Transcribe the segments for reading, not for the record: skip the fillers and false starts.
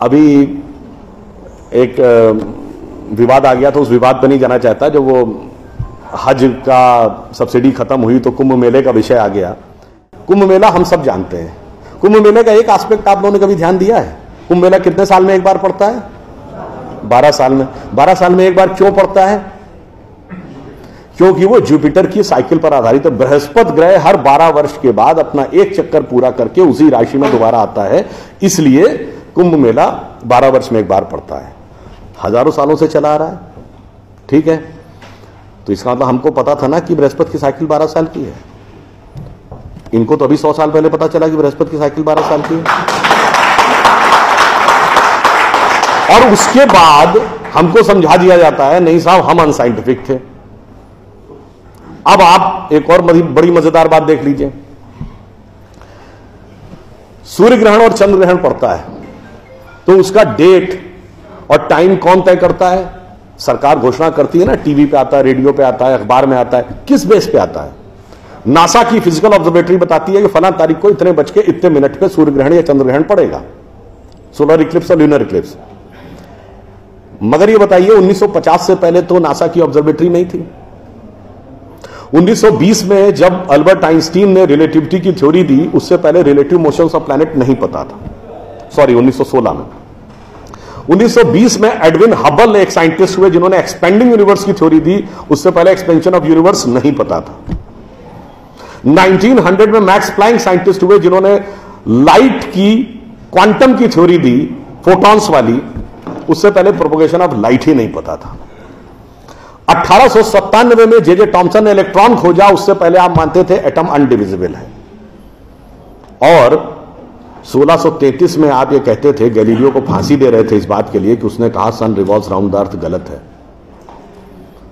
अभी एक विवाद आ गया था, उस विवाद पर नहीं जाना चाहता। जब वो हज का सब्सिडी खत्म हुई तो कुंभ मेले का विषय आ गया। कुंभ मेला हम सब जानते हैं। कुंभ मेले का एक एस्पेक्ट आप लोगों ने कभी ध्यान दिया है? कुंभ मेला कितने साल में एक बार पड़ता है? 12 साल में। 12 साल में एक बार क्यों पड़ता है? क्योंकि वो जुपिटर की साइकिल पर आधारित है। बृहस्पति ग्रह हर 12 वर्ष के बाद अपना एक चक्कर पूरा करके उसी राशि में दोबारा आता है, इसलिए कुंभ मेला 12 वर्ष में एक बार पड़ता है। हजारों सालों से चला आ रहा है, ठीक है। तो इसका मतलब हमको पता था ना कि बृहस्पति की साइकिल 12 साल की है। इनको तो अभी 100 साल पहले पता चला कि बृहस्पति की साइकिल 12 साल की है। और उसके बाद हमको समझा दिया जाता है नहीं साहब हम अनसाइंटिफिक थे। अब आप एक और बड़ी मजेदार बात देख लीजिए। सूर्य ग्रहण और चंद्र ग्रहण पड़ता है तो उसका डेट और टाइम कौन तय करता है? सरकार घोषणा करती है ना, टीवी पे आता है, रेडियो पे आता है, अखबार में आता है। किस बेस पे आता है? नासा की फिजिकल ऑब्जर्वेटरी बताती है कि फलां तारीख को इतने बज के इतने मिनट पे सूर्य ग्रहण या चंद्र ग्रहण पड़ेगा, सोलर इक्लिप्स और ल्यूनर इक्लिप्स। मगर ये बताइए 1950 से पहले तो नासा की ऑब्जर्वेटरी नहीं थी। 1920 में जब अल्बर्ट आइंस्टीन ने रिलेटिविटी की थ्योरी दी, उससे पहले रिलेटिव मोशंस ऑफ प्लैनेट नहीं पता था। सॉरी, 1916 में। 1920 में एडविन हबल एक साइंटिस्ट हुए जिन्होंने एक्सपेंडिंग यूनिवर्स की थ्योरी दी, उससे पहले एक्सपेंशन ऑफ यूनिवर्स नहीं पता था। 1900 में मैक्स प्लैंक साइंटिस्ट हुए जिन्होंने लाइट की क्वांटम की थ्योरी दी, फोटॉन्स वाली, उससे पहले प्रोपोगेशन ऑफ लाइट ही नहीं पता था। 1897 में जे टॉमसन ने इलेक्ट्रॉन खोजा, उससे पहले आप मानते थे एटम अनडिविजिबल है। और 1633 में आप ये कहते थे, गैलीलियो को फांसी दे रहे थे इस बात के लिए कि उसने कहा सन रिवॉल्व्स राउंड द अर्थ गलत है।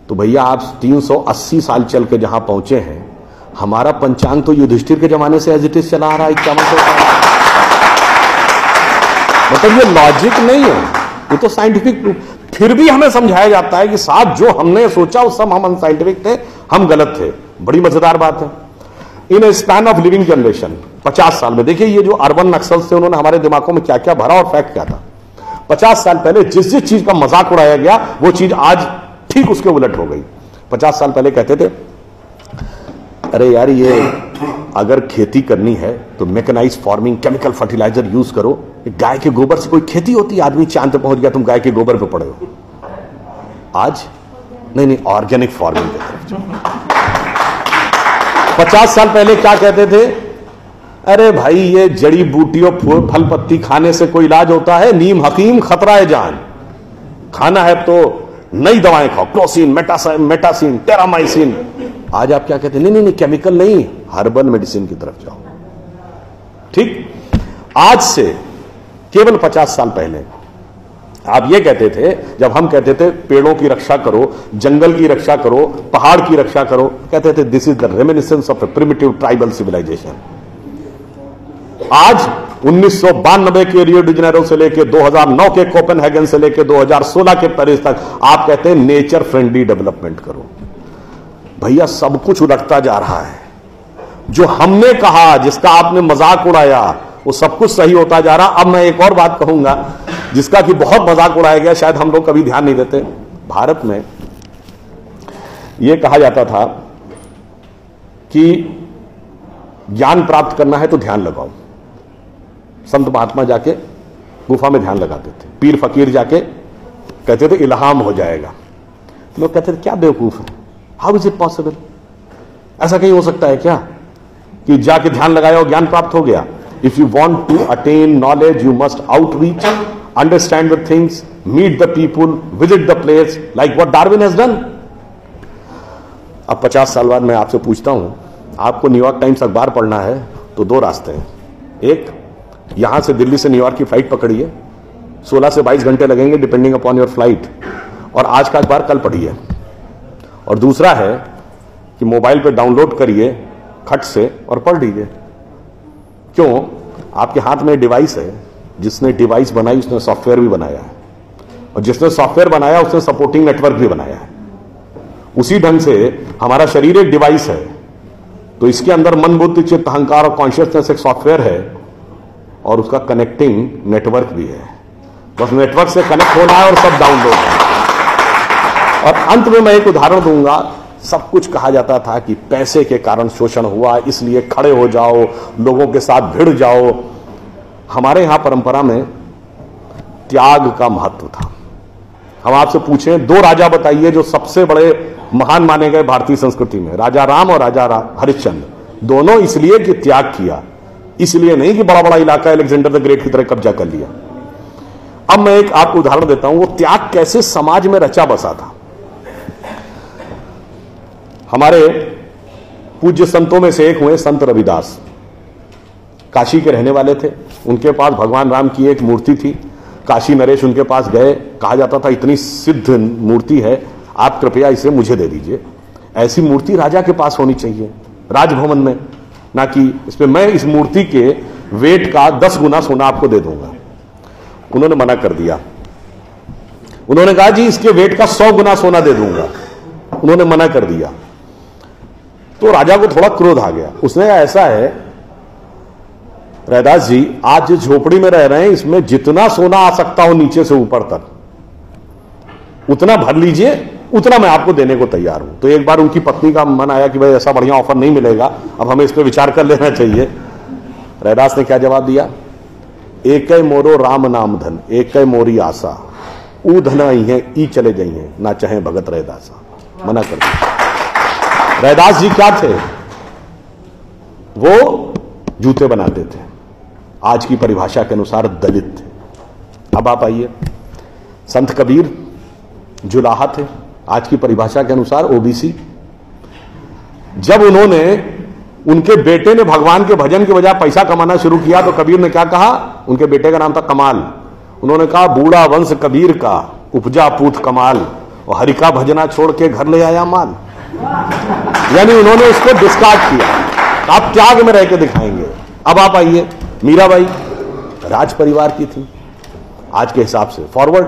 तो भैया आप 380 साल चल के जहां पहुंचे हैं, हमारा पंचांग तो युधिष्ठिर के जमाने से एज इट इज चला आ रहा है 5100 साल। मतलब ये लॉजिक नहीं है, ये तो साइंटिफिक प्रूफ। फिर भी हमें समझाया जाता है कि साहब जो हमने सोचा उस सब हम अनसाइंटिफिक थे, हम गलत थे। बड़ी मजेदार बात है। इन स्पैन ऑफ लिविंग जनरेशन 50 साल में देखिए ये जो अर्बन नक्सल्स थे उन्होंने हमारे दिमागों में क्या क्या भरा और फैक्ट क्या था। 50 साल पहले जिस जिस चीज का मजाक उड़ाया गया वो चीज आज ठीक उसके उलट हो गई। 50 साल पहले कहते थे अरे यार ये अगर खेती करनी है तो mechanised farming, chemical fertiliser use करो। गाय के गोबर से कोई खेती होती है? आदमी चांद पे पहुंच गया, तुम गाय के गोबर पे पड़े हो। आज नहीं, ऑर्गेनिक फार्मिंग की तरफ जाओ। 50 साल पहले क्या कहते थे? अरे भाई ये जड़ी बूटियों फल पत्ती खाने से कोई इलाज होता है? नीम हकीम खतरा है जान। खाना है तो नई दवाएं खाओ, क्लोसिन, मेटासिन, टेरामाइसिन। आज आप क्या कहते हैं? नहीं, केमिकल नहीं, हर्बल मेडिसिन की तरफ जाओ। ठीक, आज से केवल 50 साल पहले आप ये कहते थे, जब हम कहते थे पेड़ों की रक्षा करो, जंगल की रक्षा करो, पहाड़ की रक्षा करो, कहते थे this is the reminiscence of a primitive tribal civilisation. आज 1992 के रियो डी जेनेरो से लेकर 2009 के कोपेनहेगन से लेकर 2016 के पेरिस तक आप कहते हैं नेचर फ्रेंडली डेवलपमेंट करो। भैया सब कुछ उलटता जा रहा है। जो हमने कहा, जिसका आपने मजाक उड़ाया, वो सब कुछ सही होता जा रहा। अब मैं एक और बात कहूंगा जिसका कि बहुत मजाक उड़ाया गया, शायद हम लोग कभी ध्यान नहीं देते। भारत में यह कहा जाता था कि ज्ञान प्राप्त करना है तो ध्यान लगाओ। संत महात्मा जाके गुफा में ध्यान लगाते थे, पीर फकीर जाके कहते थे इल्हाम हो जाएगा। लोग कहते थे क्या बेवकूफ है, हाउ इज इट पॉसिबल? ऐसा कहीं हो सकता है क्या कि जाके ध्यान लगाया और ज्ञान प्राप्त हो गया? If you want to attain knowledge you must outreach, understand with things, meet the people, visit the place, like what Darwin has done. अब 50 साल बाद मैं आपसे पूछता हूं, आपको न्यूयॉर्क टाइम्स अखबार पढ़ना है तो 2 रास्ते हैं। एक, यहां से दिल्ली से न्यूयॉर्क की फ्लाइट पकड़िए, 16 से 22 घंटे लगेंगे डिपेंडिंग अपॉन योर फ्लाइट, और आज का अखबार कल पढ़िए। और दूसरा है कि मोबाइल पे डाउनलोड करिए खट से और पढ़ लीजिए। क्यों? आपके हाथ में डिवाइस है, जिसने डिवाइस बनाई उसने सॉफ्टवेयर भी बनाया है, और जिसने सॉफ्टवेयर बनाया उसने सपोर्टिंग नेटवर्क भी बनाया है। उसी ढंग से हमारा शरीर एक डिवाइस है, तो इसके अंदर मन, बुद्धि, चित्त, अहंकार और कॉन्शियसनेस एक सॉफ्टवेयर है, और उसका कनेक्टिंग नेटवर्क भी है। बस नेटवर्क से कनेक्ट होना है और सब डाउनलोड है। और अंत में मैं एक उदाहरण दूंगा। सब कुछ कहा जाता था कि पैसे के कारण शोषण हुआ, इसलिए खड़े हो जाओ, लोगों के साथ भिड़ जाओ। हमारे यहां परंपरा में त्याग का महत्व था। हम आपसे पूछें, दो राजा बताइए जो सबसे बड़े महान माने गए भारतीय संस्कृति में, राजा राम और राजा हरिश्चंद्र। दोनों इसलिए कि त्याग किया, इसलिए नहीं कि बड़ा बड़ा इलाका अलेक्जेंडर द ग्रेट की तरह कब्जा कर लिया। अब मैं एक आपको उदाहरण देता हूं, वो त्याग कैसे समाज में रचा बसा था। हमारे पूज्य संतों में से एक हुए संत रविदास, काशी के रहने वाले थे। उनके पास भगवान राम की एक मूर्ति थी। काशी नरेश उनके पास गए, कहा जाता था इतनी सिद्ध मूर्ति है, आप कृपया इसे मुझे दे दीजिए। ऐसी मूर्ति राजा के पास होनी चाहिए राजभवन में, ना कि इसमें मैं इस मूर्ति के वेट का 10 गुना सोना आपको दे दूंगा। उन्होंने मना कर दिया। उन्होंने कहा जी इसके वेट का 100 गुना सोना दे दूंगा। उन्होंने मना कर दिया। तो राजा को थोड़ा क्रोध आ गया। उसने कहा ऐसा है रैदास जी, आज जिस झोपड़ी में रह रहे हैं इसमें जितना सोना आ सकता हो नीचे से ऊपर तक उतना भर लीजिए, उतना मैं आपको देने को तैयार हूं। तो एक बार उनकी पत्नी का मन आया कि भाई ऐसा बढ़िया ऑफर नहीं मिलेगा, अब हमें इस पर विचार कर लेना चाहिए। रैदास ने क्या जवाब दिया, एक मोरो राम नाम धन, एक मोरी आशा, ऊ धन आई है ई चले जाइए, ना चाहे भगत रैदासा। मना कर दिया। रैदास जी क्या थे, वो जूते बनाते थे, आज की परिभाषा के अनुसार दलित थे। अब आप आइए, संत कबीर जुलाहा थे, आज की परिभाषा के अनुसार ओबीसी। जब उनके बेटे ने भगवान के भजन के बजाय पैसा कमाना शुरू किया तो कबीर ने क्या कहा, उनके बेटे का नाम था कमाल। उन्होंने कहा बूढ़ा वंश कबीर का उपजा पूत कमाल, और हरि का भजना छोड़ के घर ले आया माल। यानी उन्होंने उसको डिस्कार्ड किया। आप त्याग में रह के दिखाएंगे। अब आप आइए, मीराबाई राज परिवार की थी आज के हिसाब से, फॉरवर्ड।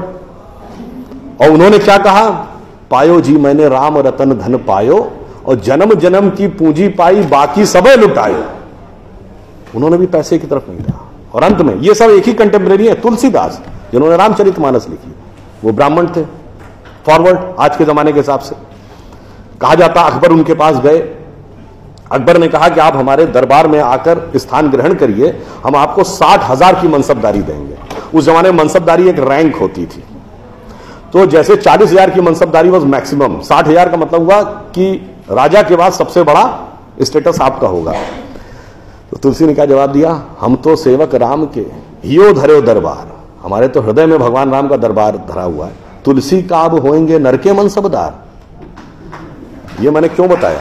और उन्होंने क्या कहा, पायो जी मैंने राम रतन धन पायो, और जन्म जन्म की पूंजी पाई बाकी सबे लुटायो। उन्होंने भी पैसे की तरफ नहीं था। और अंत में ये सब एक ही कंटेम्परेरी है, तुलसीदास जिन्होंने रामचरितमानस लिखी, वो ब्राह्मण थे, फॉरवर्ड आज के जमाने के हिसाब से। कहा जाता अकबर उनके पास गए, अकबर ने कहा कि आप हमारे दरबार में आकर स्थान ग्रहण करिए, हम आपको 60,000 की मनसबदारी देंगे। उस जमाने में मनसबदारी एक रैंक होती थी। तो जैसे 40,000 की मनसबदारी वॉज मैक्सिमम, 60,000 का मतलब हुआ कि राजा के बाद सबसे बड़ा स्टेटस आपका होगा। तो तुलसी ने क्या जवाब दिया, हम तो सेवक राम के हियो धरे दरबार, हमारे तो हृदय में भगवान राम का दरबार धरा हुआ है। तुलसी का अब होएंगे नर के मनसबदार। ये मैंने क्यों बताया,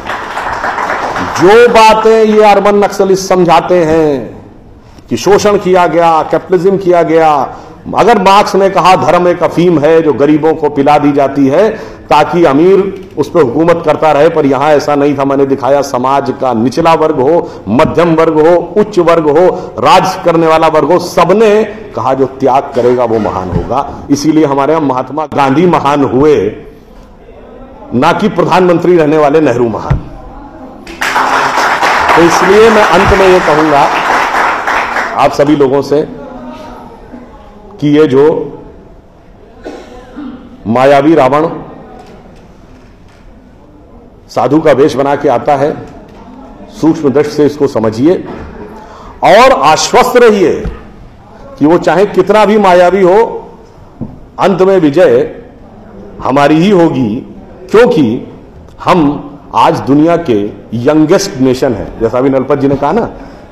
जो बातें ये अरबन नक्सलिस्ट समझाते हैं कि शोषण किया गया, कैपिटलिज्म किया गया, अगर मार्क्स ने कहा धर्म एक अफीम है जो गरीबों को पिला दी जाती है ताकि अमीर उस पर हुकूमत करता रहे, पर यहां ऐसा नहीं था। मैंने दिखाया समाज का निचला वर्ग हो, मध्यम वर्ग हो, उच्च वर्ग हो, राज करने वाला वर्ग हो, सबने कहा जो त्याग करेगा वो महान होगा। इसीलिए हमारे यहां महात्मा गांधी महान हुए, ना कि प्रधानमंत्री रहने वाले नेहरू महान। तो इसलिए मैं अंत में ये कहूंगा आप सभी लोगों से कि ये जो मायावी रावण साधु का वेश बना के आता है, सूक्ष्म दृष्टि से इसको समझिए और आश्वस्त रहिए कि वो चाहे कितना भी मायावी हो, अंत में विजय हमारी ही होगी, क्योंकि हम आज दुनिया के यंगेस्ट नेशन है। जैसा अभी नलपत जी ने कहा ना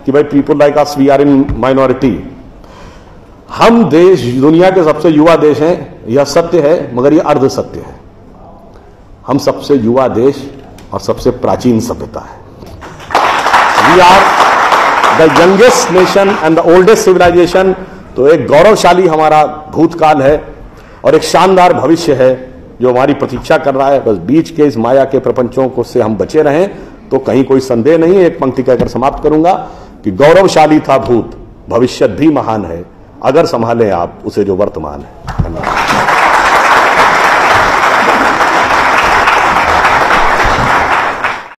कि भाई people like us we are in minority. हम देश दुनिया के सबसे युवा देश हैं, यह सत्य है, मगर यह अर्ध सत्य है। हम सबसे युवा देश और सबसे प्राचीन सभ्यता है। We are the youngest nation and the oldest civilisation. तो एक गौरवशाली हमारा भूतकाल है और एक शानदार भविष्य है जो हमारी प्रतीक्षा कर रहा है। बस बीच के इस माया के प्रपंचों को से हम बचे रहें तो कहीं कोई संदेह नहीं है। एक पंक्ति कहकर समाप्त करूंगा कि गौरवशाली था भूत, भविष्य भी महान है, अगर संभालें आप उसे जो वर्तमान है। धन्यवाद।